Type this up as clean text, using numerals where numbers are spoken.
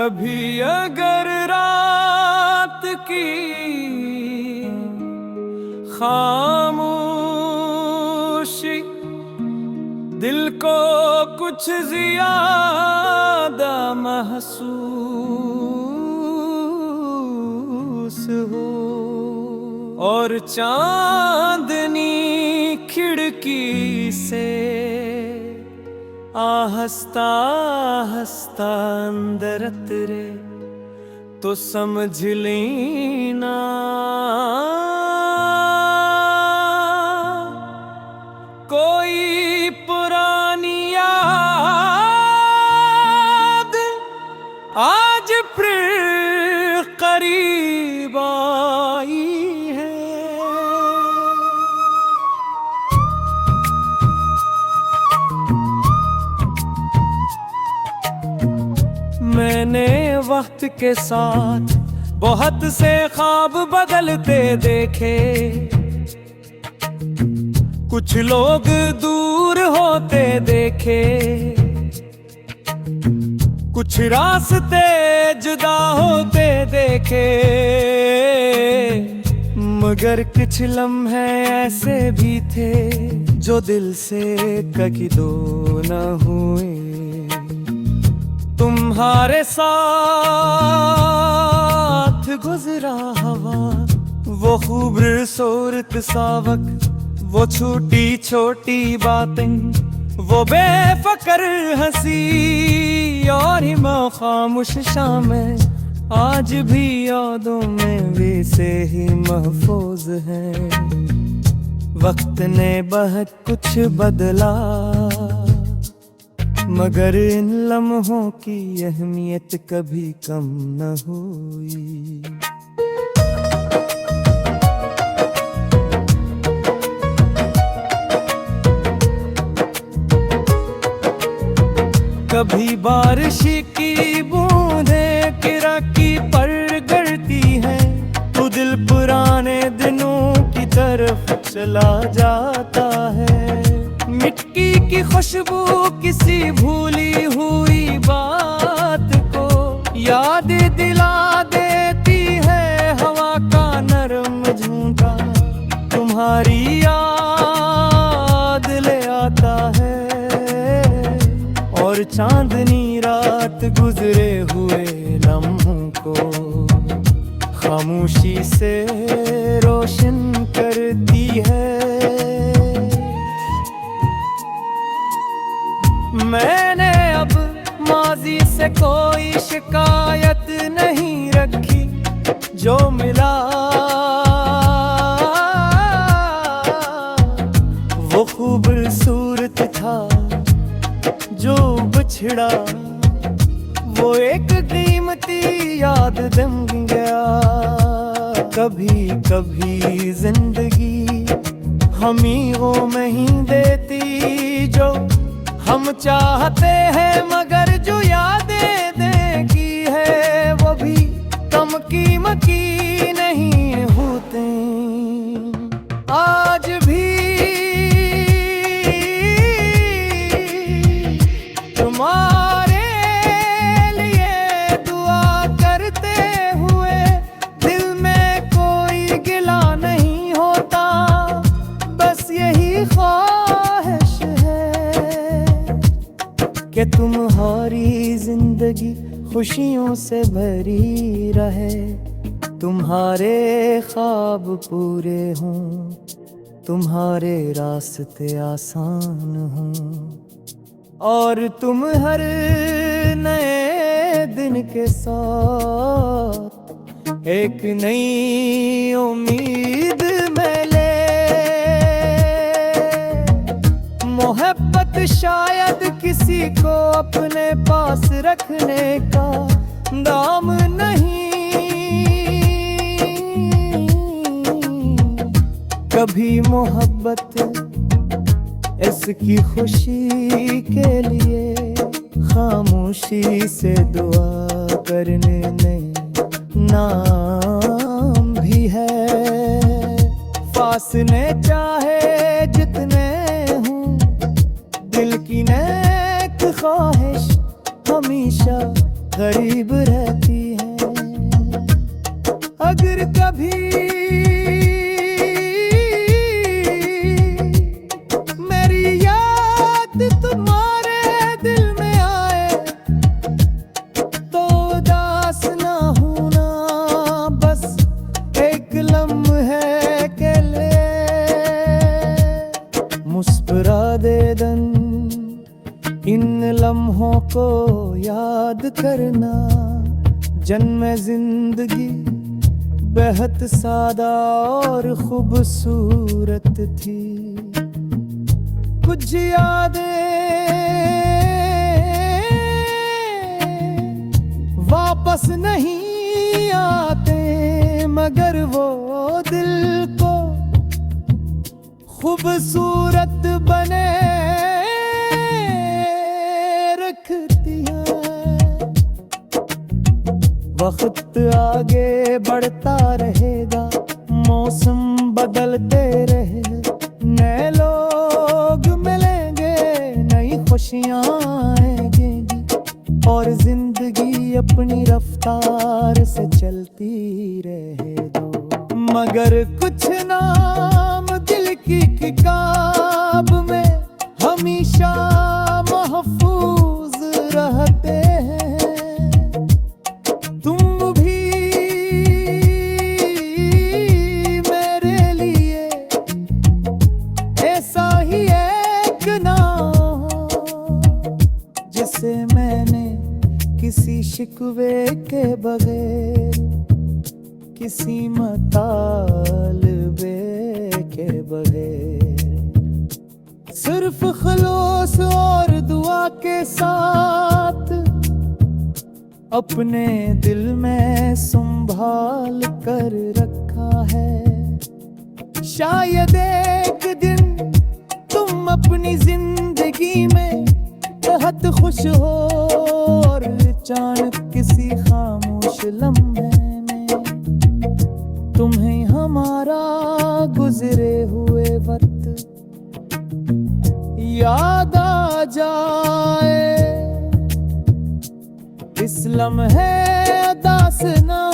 कभी अगर रात की खामोशी दिल को कुछ ज्यादा महसूस हो और चांदनी खिड़की से आहिस्ता आहिस्ता अंदर उतरे तो समझ लेना कोई पुरानी याद आज फिर करीब आई है। मैंने वक्त के साथ बहुत से ख्वाब बदलते देखे, कुछ लोग दूर होते देखे, कुछ रास्ते जुदा होते देखे, मगर कुछ लम्हे ऐसे भी थे जो दिल से कभी दो न हुए। तुम्हारे साथ गुजरा हवा, वो खूबसूरत सा वक्त, वो छोटी छोटी बातें, वो बेफिक्र हंसी और खामोश शामें आज भी यादों में वैसे ही महफूज हैं। वक्त ने बहुत कुछ बदला मगर इन लम्हों की अहमियत कभी कम न हुई। कभी बारिश की बूंदें किरा की पर गिरती हैं तो दिल पुराने दिनों की तरफ चला जाता है। मिट्टी की खुशबू किसी भूली हुई बात को याद दिला देती है, हवा का नरम झोंका तुम्हारी याद ले आता है। और चांदनी रात गुजरे हुए लम्हों को खामोशी से रोशन करती है। मैंने अब माजी से कोई शिकायत नहीं रखी, जो मिला वो खूबसूरत था, जो बिछड़ा वो एक कीमती याद दम गया। कभी कभी जिंदगी हमी वो नहीं देती जो हम चाहते हैं, मगर जो यादें देगी है वो भी कम कीमत की नहीं होते। आज भी तुम्हारे लिए दुआ करते हुए दिल में कोई गिला नहीं होता, बस यही ख्वाहिश कि तुम्हारी जिंदगी खुशियों से भरी रहे, तुम्हारे ख्वाब पूरे हों, तुम्हारे रास्ते आसान हों और तुम हर नए दिन के साथ एक नई उम्मीद में ले। मोहब्बत शायद किसी को अपने पास रखने का दाम नहीं, कभी मोहब्बत इसकी खुशी के लिए खामोशी से दुआ करने में नाम भी है। फासले चाहे जितने दिल की नेक ख्वाहिश हमेशा करीब रहती है। अगर कभी मेरी याद तुम्हारे दिल में आए तो उदास ना होना, बस एक लम्हे के लिए मुस्कुरा दे दन। इन लम्हों को याद करना, जन्म जिंदगी बेहद सादा और खूबसूरत थी। कुछ यादें वापस नहीं आते, मगर वो दिल को खूबसूरत बने रखती है। वक्त आगे बढ़ता रहेगा, मौसम बदलते रहे, नए लोग मिलेंगे, नई खुशियां आएंगी और जिंदगी अपनी रफ्तार से चलती रहे दो। मगर कुछ नाम दिल की किताब में हमेशा महफूज रहते हैं। तुम भी मेरे लिए ऐसा ही एक नाम, जिसे मैंने किसी शिकवे के बगैर, किसी मतालबे के बगैर, सिर्फ खलूस और दुआ के साथ अपने दिल में संभाल कर रखा है। शायद एक दिन तुम अपनी जिंदगी में बहुत खुश हो और अचानक किसी खामोश लम्हे में तुम्हें हमारा गुजरे हुए वक्त याद आ जाए। इस लम्हे दास्तां